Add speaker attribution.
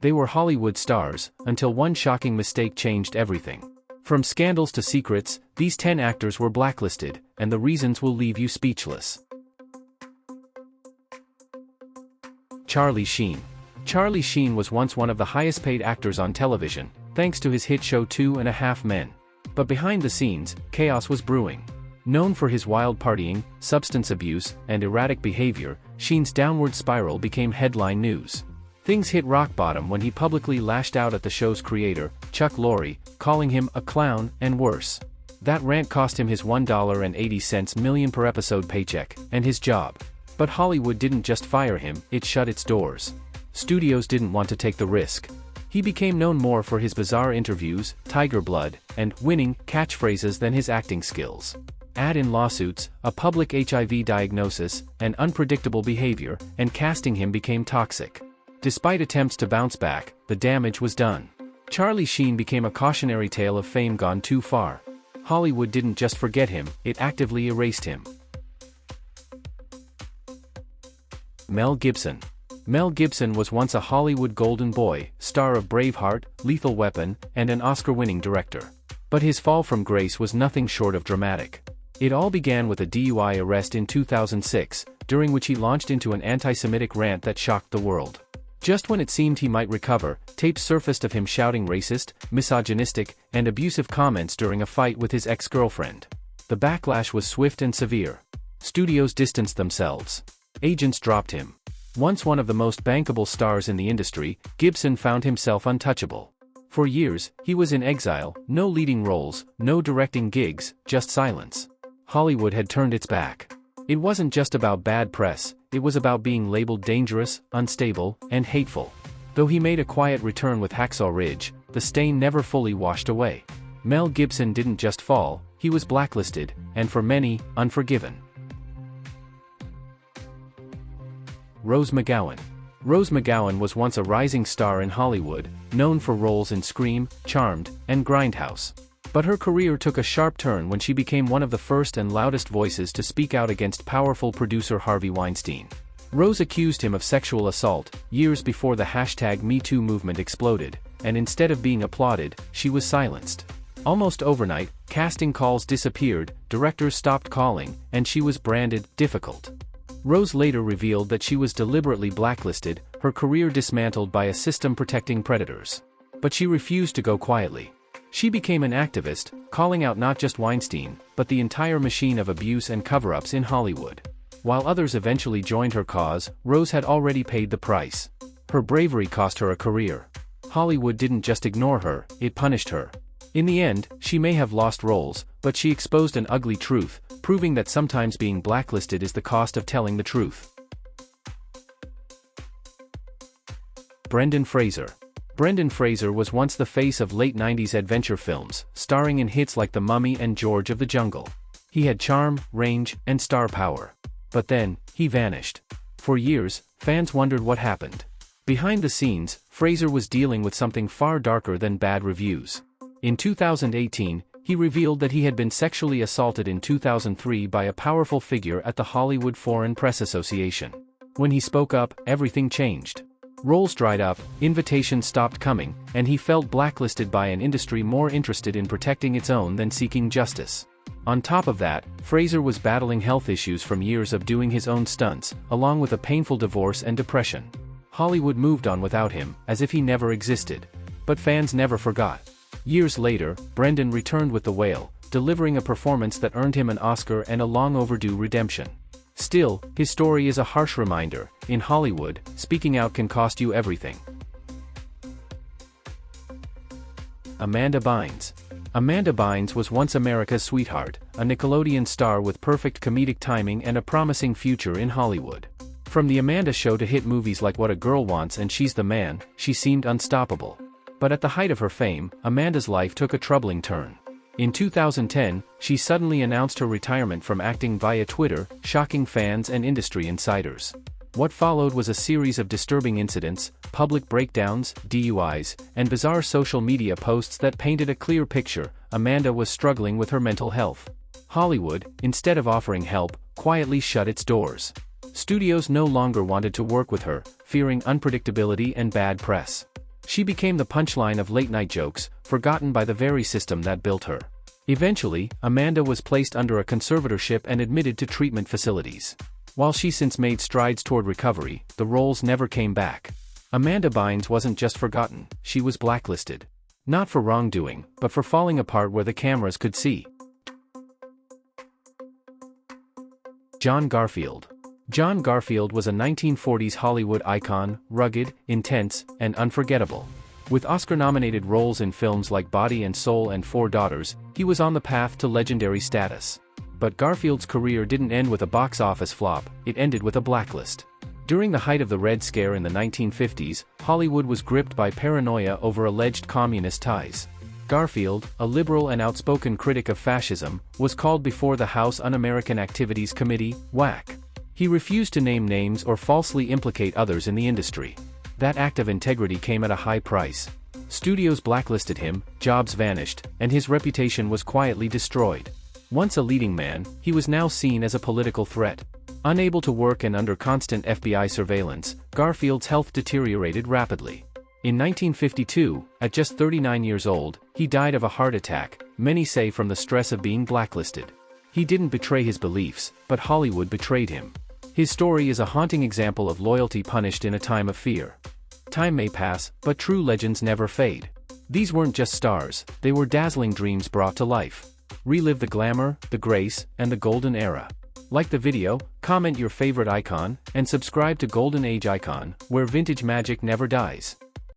Speaker 1: They were Hollywood stars, until one shocking mistake changed everything. From scandals to secrets, these 10 actors were blacklisted, and the reasons will leave you speechless. Charlie Sheen. Charlie Sheen was once one of the highest-paid actors on television, thanks to his hit show 2.5 Men. But behind the scenes, chaos was brewing. Known for his wild partying, substance abuse, and erratic behavior, Sheen's downward spiral became headline news. Things hit rock bottom when he publicly lashed out at the show's creator, Chuck Lorre, calling him a clown and worse. That rant cost him his $1.80 million per episode paycheck, and his job. But Hollywood didn't just fire him, it shut its doors. Studios didn't want to take the risk. He became known more for his bizarre interviews, tiger blood, and winning catchphrases than his acting skills. Add in lawsuits, a public HIV diagnosis, and unpredictable behavior, and casting him became toxic. Despite attempts to bounce back, the damage was done. Charlie Sheen became a cautionary tale of fame gone too far. Hollywood didn't just forget him, it actively erased him. Mel Gibson. Mel Gibson was once a Hollywood golden boy, star of Braveheart, Lethal Weapon, and an Oscar-winning director. But his fall from grace was nothing short of dramatic. It all began with a DUI arrest in 2006, during which he launched into an anti-Semitic rant that shocked the world. Just when it seemed he might recover, tapes surfaced of him shouting racist, misogynistic, and abusive comments during a fight with his ex-girlfriend. The backlash was swift and severe. Studios distanced themselves. Agents dropped him. Once one of the most bankable stars in the industry, Gibson found himself untouchable. For years, he was in exile, no leading roles, no directing gigs, just silence. Hollywood had turned its back. It wasn't just about bad press, it was about being labeled dangerous, unstable, and hateful. Though he made a quiet return with Hacksaw Ridge, the stain never fully washed away. Mel Gibson didn't just fall, he was blacklisted, and for many, unforgiven. Rose McGowan. Rose McGowan was once a rising star in Hollywood, known for roles in Scream, Charmed, and Grindhouse. But her career took a sharp turn when she became one of the first and loudest voices to speak out against powerful producer Harvey Weinstein. Rose accused him of sexual assault, years before the #MeToo movement exploded, and instead of being applauded, she was silenced. Almost overnight, casting calls disappeared, directors stopped calling, and she was branded difficult. Rose later revealed that she was deliberately blacklisted, her career dismantled by a system protecting predators. But she refused to go quietly. She became an activist, calling out not just Weinstein, but the entire machine of abuse and cover-ups in Hollywood. While others eventually joined her cause, Rose had already paid the price. Her bravery cost her a career. Hollywood didn't just ignore her, it punished her. In the end, she may have lost roles, but she exposed an ugly truth, proving that sometimes being blacklisted is the cost of telling the truth. Brendan Fraser. Brendan Fraser was once the face of late 90s adventure films, starring in hits like The Mummy and George of the Jungle. He had charm, range, and star power. But then, he vanished. For years, fans wondered what happened. Behind the scenes, Fraser was dealing with something far darker than bad reviews. In 2018, he revealed that he had been sexually assaulted in 2003 by a powerful figure at the Hollywood Foreign Press Association. When he spoke up, everything changed. Roles dried up, invitations stopped coming, and he felt blacklisted by an industry more interested in protecting its own than seeking justice. On top of that, Fraser was battling health issues from years of doing his own stunts, along with a painful divorce and depression. Hollywood moved on without him, as if he never existed. But fans never forgot. Years later, Brendan returned with The Whale, delivering a performance that earned him an Oscar and a long-overdue redemption. Still, his story is a harsh reminder: in Hollywood, speaking out can cost you everything. Amanda Bynes. Amanda Bynes was once America's sweetheart, a Nickelodeon star with perfect comedic timing and a promising future in Hollywood. From The Amanda Show to hit movies like What a Girl Wants and She's the Man, she seemed unstoppable. But at the height of her fame, Amanda's life took a troubling turn. In 2010, she suddenly announced her retirement from acting via Twitter, shocking fans and industry insiders. What followed was a series of disturbing incidents, public breakdowns, DUIs, and bizarre social media posts that painted a clear picture: Amanda was struggling with her mental health. Hollywood, instead of offering help, quietly shut its doors. Studios no longer wanted to work with her, fearing unpredictability and bad press. She became the punchline of late-night jokes, forgotten by the very system that built her. Eventually, Amanda was placed under a conservatorship and admitted to treatment facilities. While she since made strides toward recovery, the roles never came back. Amanda Bynes wasn't just forgotten, she was blacklisted. Not for wrongdoing, but for falling apart where the cameras could see. John Garfield. John Garfield was a 1940s Hollywood icon, rugged, intense, and unforgettable. With Oscar-nominated roles in films like Body and Soul and Four Daughters, he was on the path to legendary status. But Garfield's career didn't end with a box office flop, it ended with a blacklist. During the height of the Red Scare in the 1950s, Hollywood was gripped by paranoia over alleged communist ties. Garfield, a liberal and outspoken critic of fascism, was called before the House Un-American Activities Committee, WAC. He refused to name names or falsely implicate others in the industry. That act of integrity came at a high price. Studios blacklisted him, jobs vanished, and his reputation was quietly destroyed. Once a leading man, he was now seen as a political threat. Unable to work and under constant FBI surveillance, Garfield's health deteriorated rapidly. In 1952, at just 39 years old, he died of a heart attack, many say from the stress of being blacklisted. He didn't betray his beliefs, but Hollywood betrayed him. His story is a haunting example of loyalty punished in a time of fear. Time may pass, but true legends never fade. These weren't just stars, they were dazzling dreams brought to life. Relive the glamour, the grace, and the golden era. Like the video, comment your favorite icon, and subscribe to Golden Age Icon, where vintage magic never dies.